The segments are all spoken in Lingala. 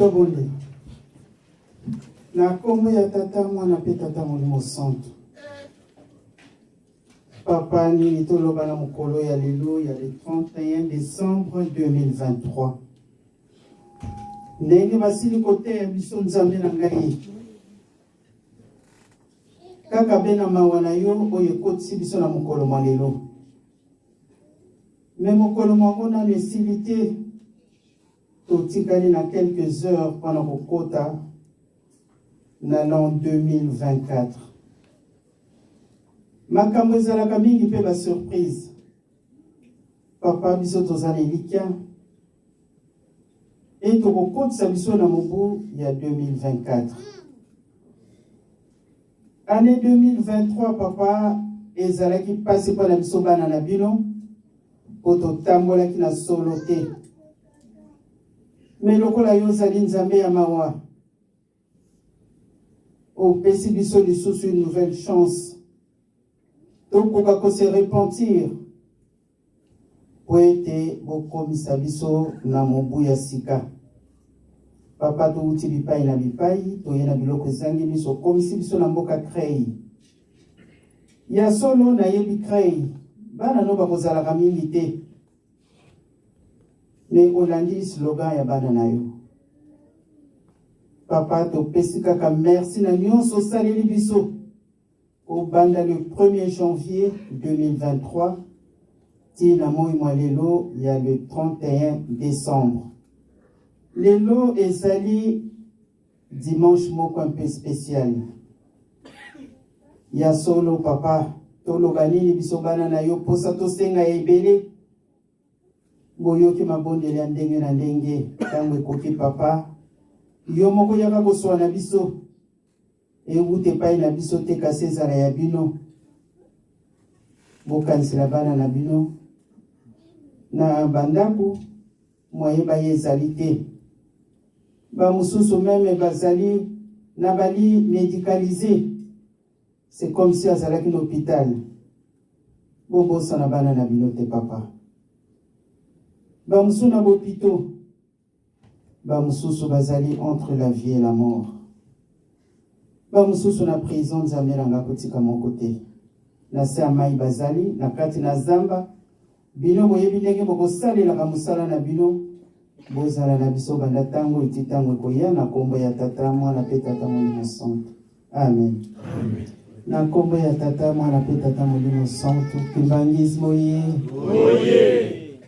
Tobonde. Na kombo ya tata mwana pe tata molimo santo. Papa nini toloba na mokolo ya lelo ya le 31 décembre 2023. Ndenge basili kote ya biso nzambe na ngai. Kaka bena mawana yo oyo ekotisi biso na mokolo mwa lelo. Mais mokolo mwango na mesili te. Totikali na quelques heures pendant kokota na l'an 2024. Makambo ezalaka mingi pe ba surprise. Papa biso tozali likia. Et tokokotisa biso na mobu ya 2024. Année 2023 papa ezalaki pasi pa na biso bana na bino po totambolaki na solo te. Mais lokola yo zali nzambe ya mawa. Opesi biso lisusu une nouvelle chance. Tokoka ko se repentir. Po ete bokomisa biso na mobu ya sika. Papa touti bipai na bipai, toyena biloko ezangi biso komisi biso na mboka Krei. Ya solo na yebi Krei, bana no bakozalaka mingi te. Mais olandi slogan ya bana na yo. Papa topesi kaka merci na nyonso saleli biso. Au banda le 1er janvier 2023, tina moi lelo ya le 31 décembre. Lelo ezali dimanche moko un peu spécial. Ya solo papa, toloba nini biso bana na yo posa tosenga ebele. Boyoki mabondeli ya ndenge na ndenge, tango ekoki papa. Yo moko yaka koswana biso. Ewute pai na biso te kasi ezala ya bino. Bokanisela bana na bino. Na bandako, moyeba ye ezali te. Ba mususu même bazali na bali médicalisé. C'est comme si azalaki na hôpital. Bobo sana bana na bino te papa. Ba mususu na bopito. Ba mususu bazali entre la vie et la mort. Ba mususu na prison nzambe nanga kotika mon côté. Na se amai bazali na kati na zamba. Bino boyebi ndenge bokosalela musala na bino. Bozala na biso banda tango iti tango koya na kombo ya tata mwana pe tata molimo santo. Amen. Amen. Na kombo ya tata mwana pe tata molimo santo. Kibangisme oye. Oye.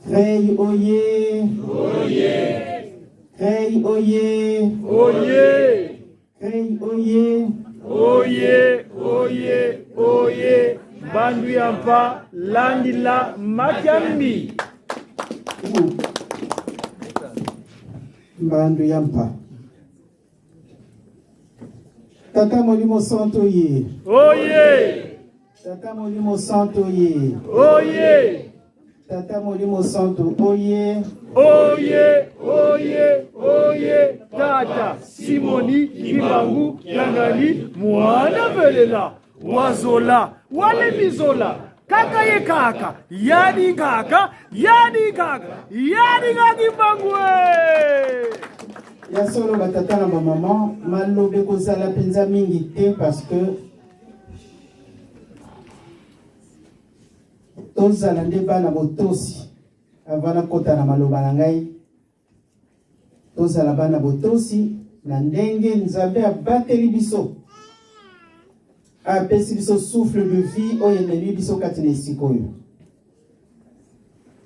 Krei oye. Oye. Krei oye. Oye. Krei oye. Oye. Oye. Oye. Bandu yampa landila makiambi. Bandu yampa. Tata molimo santo ye. Oye. Tata molimo santo ye. Oye. Tata molimo santo oye. Oye. Oye. Oye. Tata Simoni Kibangu Yangali mwana velela wazola wale mizola kaka ye kaka yani kaka Kibangu. Ya solo batata na ba maman malobe kozala penza mingi te parce que tozala nde bana botosi avana kota na maloba na ngai tozala bana botosi na ndenge nzambe abateli biso apesi biso souffle de vie oyo ememi biso kati na esika oyo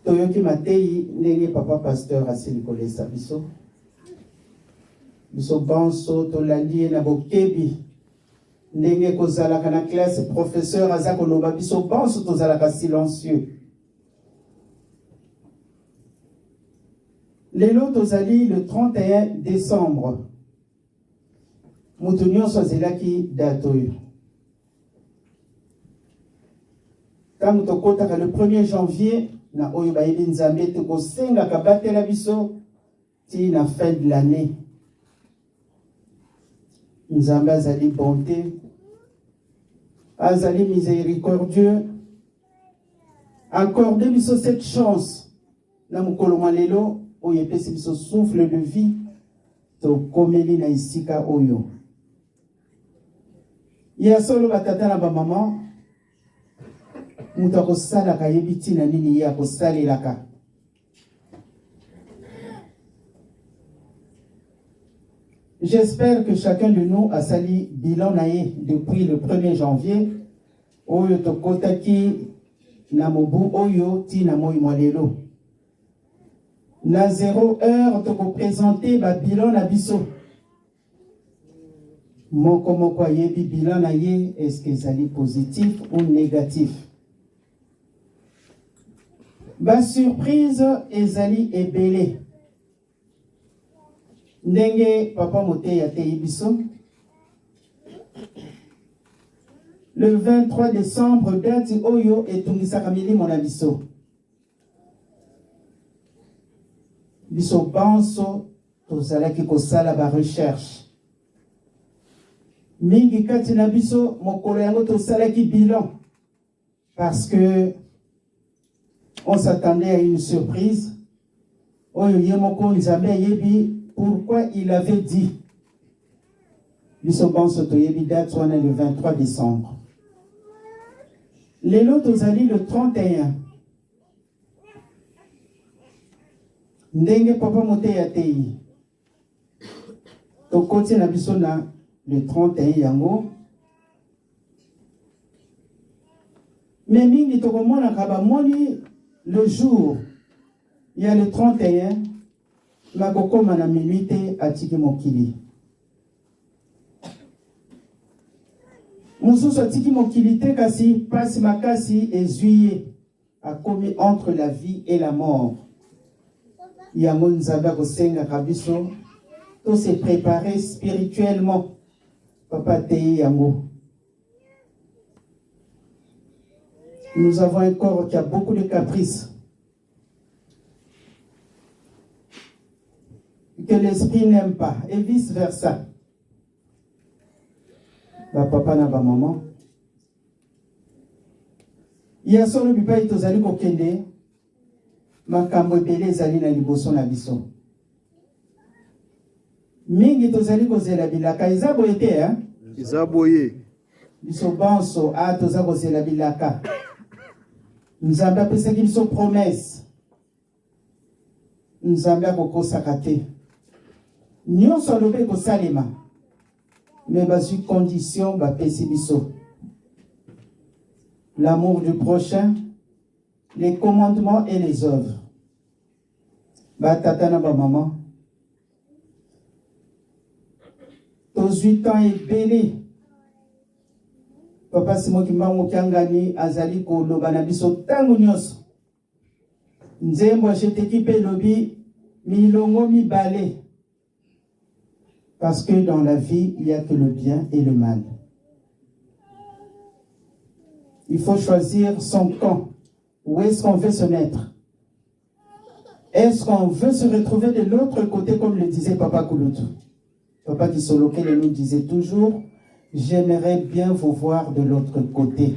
toyoki matei ndenge papa pasteur asili kolesa biso banso tolandi ye na bokebi ndenge kozalaka na classe professeur aza koloba biso banso tozalaka silencieux. Lelo tozali le 31 décembre. Mutu nyonso azelaki date oyo. Tango tokotaka le 1er janvier na oyo bayebi nzambe tokosengaka batela biso ti na fin de l'année. Nzambe azali bonté, azali miséricordieux. Accordez biso cette chance na mokolo mwa lelo oyo epesi biso souffle de vie tokomeli na isika oyo. Ya solo batata na bamama mutu akosalaka yebi ntina nini ye akosalelaka. J'espère que chacun de nous a sali bilan naye depuis le 1er janvier oyo tokotaki na mobu oyo tina moi mwalelo. Na 0 heure toko présenter ba bilan na biso. Moko moko yebi bilan na ye, est-ce que sali positif ou négatif? Ba surprise ezali ebele. Ndenge papa mote ya te biso. Le 23 décembre, date oyo etungisaka milimo na biso. Biso banso tozalaki kosala ba recherche. Mingi kati na biso mokolo yango tosalaki bilan parce que on s'attendait à une surprise. Oyo yemoko nzambe yebi pourquoi il avait dit. Biso banso to yebi date wana le 23 décembre. Lelo tozali le 31. Ndenge papa mote ya tei. Tokoti na biso na le 31 yango. Mais mingi tokomona kaba moni le jour. Il y a le 31. Makokoma na minute atiki mokili. Mususu atiki mokili te kasi pasi makasi ezuye a commis entre la vie et la mort. Yango nzambe akosenga kabiso to se préparer spirituellement. Papa teye yango. Nous avons un corps qui a beaucoup de caprices. Que l'esprit n'aime pas, et vice-versa. Ba papa na ba maman. Ya solo bipa itozali kokende. Makambo ebele ezali na liboso na biso. Mingi tozali kozela bilaka eza boye te hein? Eza boye. Biso banso a toza kozela bilaka. Nzambe apesaki biso promesse. Nzambe akokosaka te. Nyonso alobi kosalema. Mais bazui condition bapesi biso. L'amour du prochain, les commandements et les œuvres. Batata na ba maman. Tos 8 ans et belé. Papa Simo Kimbango Kiangani azali ko loba na biso tangu nyonso. Nzembo acheteki pe lobi milongo mibale. Parce que dans la vie, il n'y a que le bien et le mal. Il faut choisir son camp. Où est-ce qu'on veut se mettre? Est-ce qu'on veut se retrouver de l'autre côté, comme le disait Papa Kouloutou? Papa Kisoloke nous disait toujours, j'aimerais bien vous voir de l'autre côté.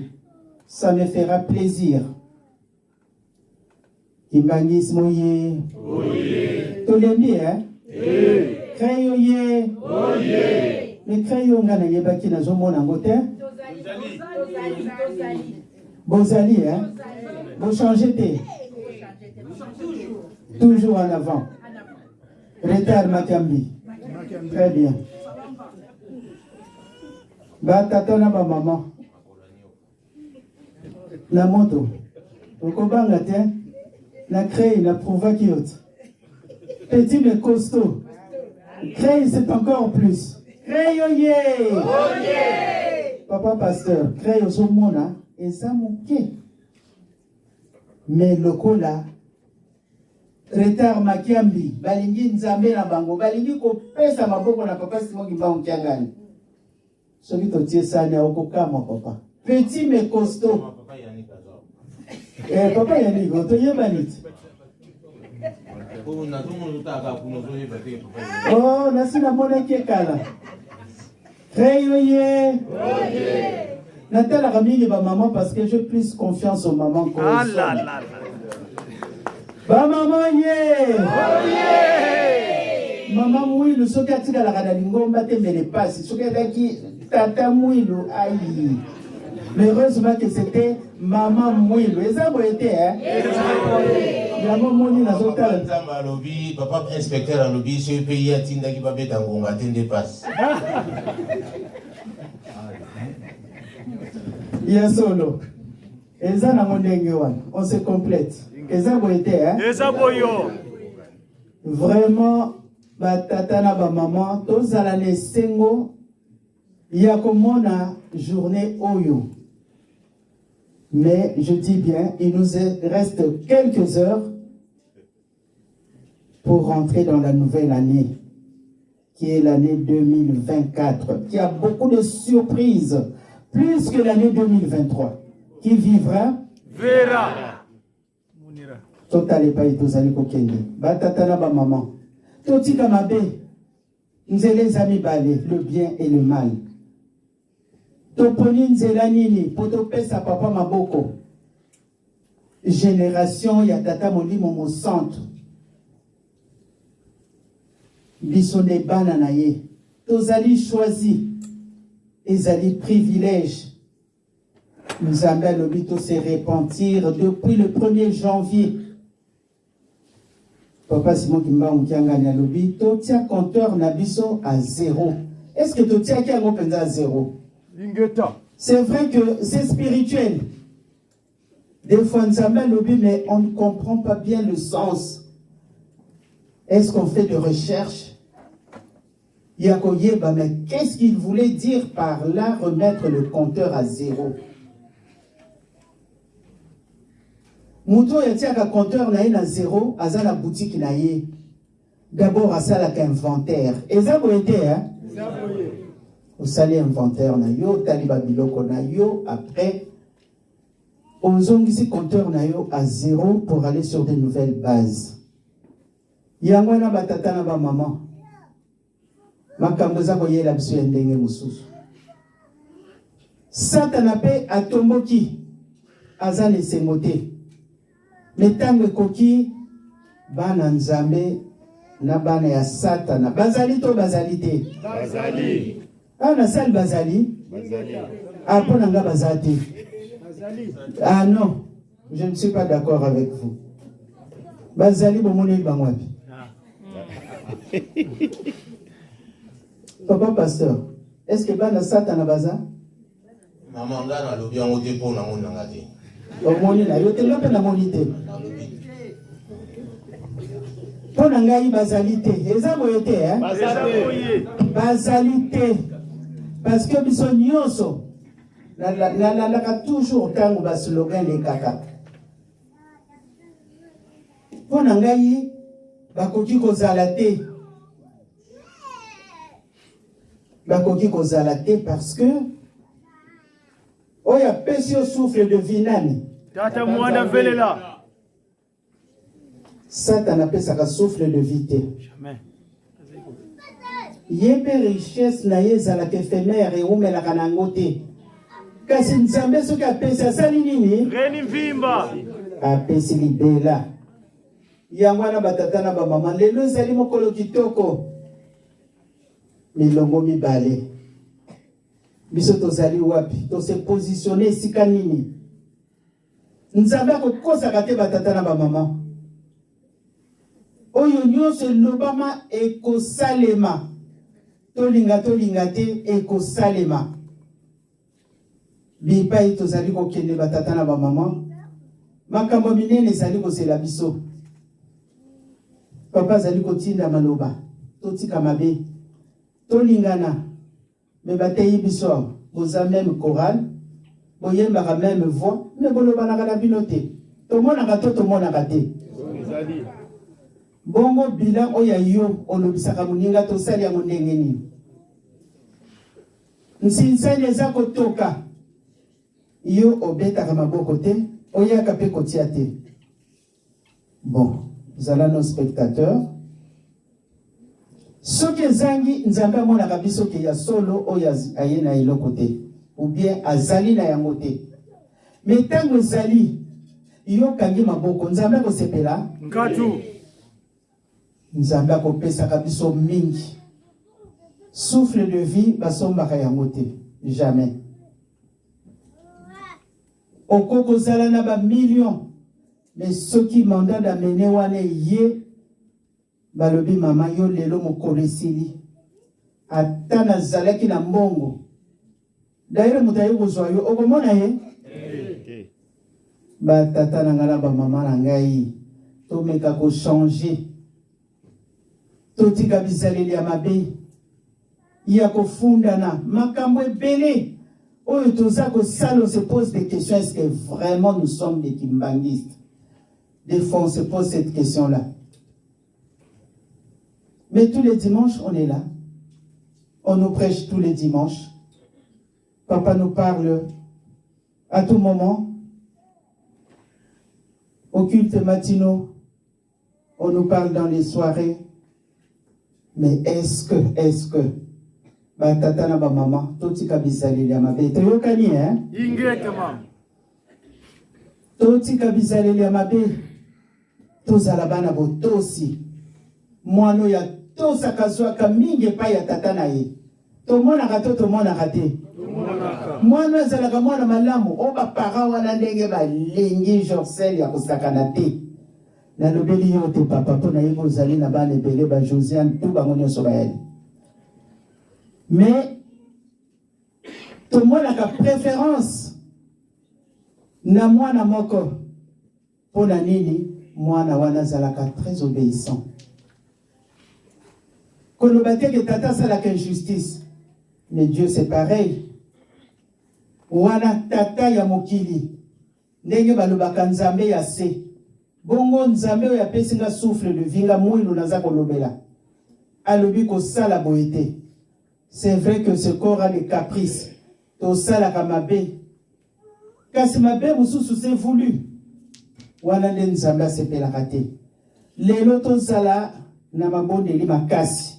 Ça me fera plaisir. Kimbangis Moye. Tolembi, hein? Krayoye. Mais Krayo ngana yebaki na zomo na ngote. Bozali, hein? Vous changez té. Toujours en avant. Retard Makambi. Très bien. Ba tata na ba maman. La moto. Okobanga te. La crée, la prouva qui haute. Petit mais costaud. Crée, c'est encore plus. Crée, oye! Papa pasteur, crée au somona, et ça mouké. Mais le cola, retard makiambi, balingi nzambe na bango, balingi ko pesa maboko na papa Simo Kimbango Kiangani. Soki to tie sani okokama papa. Petit mais costaud. Papa Yannick, to yebanit. Oh, nasi na mona kekala. Créoye. Natala Ramini ba maman parce que j'ai plus confiance aux mamans qu'aux Ah hommes. là là là. Ba maman ye. Maman Mouilou, ce qui a tiré la radalingomba, te me les passe. Ce qui a dit, Tata Mouilou, aïe. Mais heureusement que c'était Maman Mouilou. Et ça, vous été, hein? Maman Mouilou, n'a pas de papa inspecteur à lobby, ce pays a tinda qui va mettre en gomba, t'en passe. Il y a solo. Et ça, on se complète. Et ça, vous été, hein? Vraiment, tata na ba maman, tous à la sengo, il y a comme une journée oyo. Mais je dis bien, il nous reste quelques heures pour rentrer dans la nouvelle année, qui est l'année 2024, qui a beaucoup de surprises, plus que l'année 2023, qui vivra, verra. Total pas tous allez kokende. Batata na ba maman. Toti kamabe. Nous les amis balé, le bien et le mal. Toponi nzela nini, poto pesa papa maboko. Génération ya tata molimo mo centre. Bisone bana na ye. Tozali choisi. Ezali privilège. Nous avons l'obito se repentir depuis le 1er janvier. Papa Simon Kimba Unkianga na l'obito tient compteur nabiso à 0. Est-ce que tu tiens qu'il y a à 0? C'est vrai que c'est spirituel. Des fois, nous avons l'obito, mais on ne comprend pas bien le sens. Est-ce qu'on fait de recherche? Yakoyeba, mais qu'est-ce qu'il voulait dire par là, remettre le compteur à 0? Mouton yatiaka compteur na à 0, aza la boutique na ye. D'abord à ça la inventaire. Et ça vous été, hein? Vous salez inventaire na yo, taliba biloko na yo, après, on zongisi compteur na yo à 0 pour aller sur de nouvelles bases. Yangwana batata na ba maman. Makamboza koye la biso ndenge mususu. Satana pe atomboki aza le semote. Metango koki bana nzambe na bana ya satana. Bazali to bazali te. Bazali. Ah na sal bazali. Bazali. Ah ponanga bazali. Ah non, je ne suis pas d'accord avec vous. Bazali bomone bangwapi. Papa pasteur, est-ce que bana satana baza? Maman ngana lobi en ote pour na mona ngate. Omoni na yo te lope na monite. Pona ngai bazalité, eza boyete hein? Bazalité. Parce que biso nyonso na toujours tango ba slogan les kaka. Pona ngai bakoki kozala te. Bakoki kozala te parce que oya pesi au souffle de vinani. Tata mwana velela. Satan appelle ça un souffle de vie. Jamais. Yebe richesse na yezala éphémère et umela kanangote. Kasi nzambe soki apesa sali nini? Reni vimba. Apesi libela. Yangwana batata na ba mama lelo ezali mokolo kitoko. Milongo mibale. Biso tozali wapi? To se positionner sika nini? Nzambe akokosa kate batata na ba mama. Oyo nyonso lobama ekosalema. Tolinga te ekosalema. Bipai tozali kokende batata na ba mama. Makambo minene ezali kosela biso. Papa zali kotinda maloba. Totika mabe. Tolingana. Me bateyi biso. Boza même chorale. Boyembaka même voix. Me bolobana na binote. Tomonaka to tomonaka te. Bongo bilan oya yo olobisaka muninga to sali ya ndenge nini. Nsinsani eza kotoka. Yo obetaka maboko te, oya kape kotia te. Bon, zala nos spectateurs. Soki zangi nzambe mona kabiso ke ya solo oya ayena iloko te ou bien azali na yango te. Mais tango zali yo kangi maboko nzambe ko sepela Ngatu. Nzambe akopesaka biso mingi. Souffle de vie, basombaka yango te. Jamais. Okoko zala na ba million. Mais ceux qui mandat d'amener wane ye, balobi mama yo lelo mokolo esili. Ata na zalaki na mbongo. D'ailleurs mutaye kozwa yo okomona ye. Ba tata na ngala ba mama na ngai. To meka ko changer. To tika bizaleli ya mabe. Ya ko funda na makambo ebele. Oyo toza ko sala, on se pose des questions, est-ce que vraiment nous sommes des kimbangistes? Des fois on se pose cette question-là. Mais tous les dimanches, on est là. On nous prêche tous les dimanches. Papa nous parle à tout moment. Au culte matinaux, on nous parle dans les soirées. Mais est-ce que, ba tata na ba maman, toti kabisali ya mabe, toyokani hein? Ingeke mam. Toti kabisali ya mabe, tozala bana botosi. Mwano ya tosa kazwa kamingi pa ya tata na ye. Tomona kato tomona kate. Mwano ezalaka mwana malamu, oba para wana ndenge ba lengi Jorsel ya kusakana te. Na lobeli yo te papa pona yebo ozali na bana ebele ba Josiane tout bango nyonso bayali. Mais tout le monde a la préférence na mwana moko pour la nini mwana wana zalaka très obéissant. Kolobate que tata salaka injustice, mais Dieu c'est pareil. Wana tata ya mokili ndenge balobaka nzambe ya se bongo nzambe ya pesinga souffle de vinga mwino naza kolobela alobi ko sala boete. C'est vrai que ce corps a des caprices. Tout ça la kamabe. Kasi mabe mususu c'est voulu. Wana de nzamba sepe la kate. Lelo to sala na mabonde li makasi.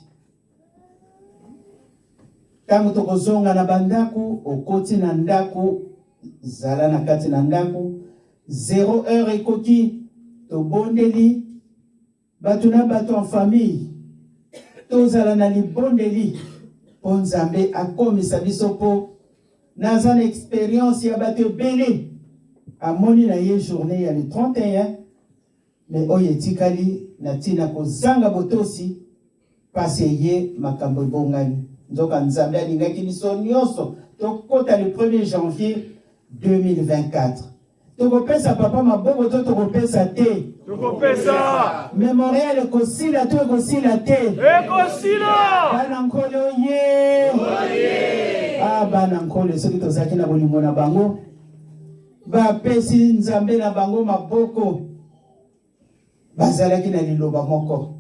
Tangu tokozonga na bandaku, okoti na ndaku, zala na kati na ndaku, 0 heure ekoki, to bondeli, batu na batu en famille, to zala na li bondeli, Nzambe akomisa biso po naza na expérience ya bato bele amoni na ye journée ya le 31 mais oyo etikali na tina kozanga botosi pase ye makambo bongani nzoka Nzambe alingaki biso nyonso tokota le 1er janvier 2024 tokopesa papa mabongo to tokopesa te tokopesa Memorial ekosila to ekosila te ekosila bana nkolo ye ah bana nkolo soki tozaki na bolingo na bango bapesi Nzambe na bango maboko bazalaki na liloba moko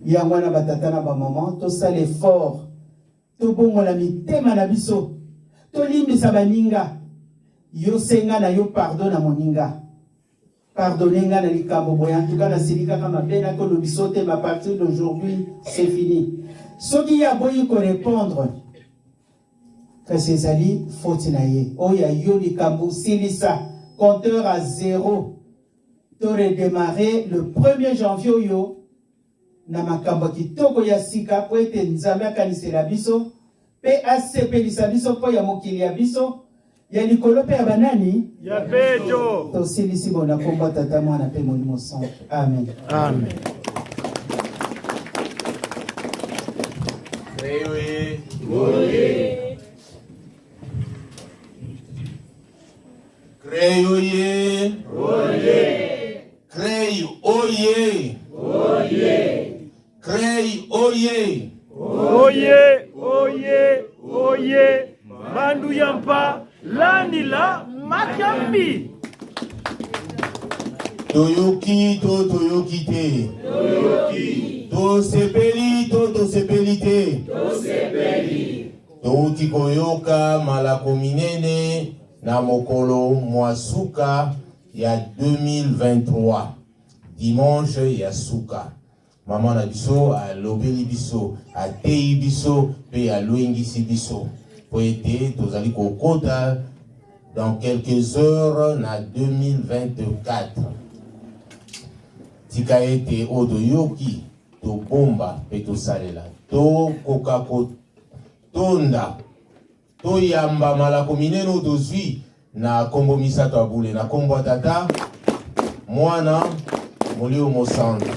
yango wana batata na bamama tosala effort tobongola mitema na biso tolimbisa baninga yo senga na yo pardon na moninga pardonnez-nga na likambo boya en tout cas na silika kama bena ko lobisote à partir d'aujourd'hui c'est fini soki ya boyi ko répondre que ces ali faute na ye oya yo likambo silisa compteur à 0 to redémarrer le 1er janvier yo na makambo kitoko ya sika po ete Nzambe akanisela biso pe asepelisa biso po ya mokili ya biso ya likolo pe ya banani ya beto to silisi bona komba tata mwana pe molimo santo amen amen Oye oye Crey oye oye Crey oye oye Crey oye oye oye oye bandu yampa landila makambi Toyoki to toyoki te toyoki to sepeli te touti koyoka malako minene na mokolo mwasuka ya 2023 dimanche ya suka mama na biso alobeli biso atei biso pe aloingisi biso po ete tozali kokota dans quelques heures na 2024 tika ete odoyoki to bomba pe to salela to kokako tonda to yamba malako minene tozwi na kombo misato abule na kombo tata mwana molio mosantu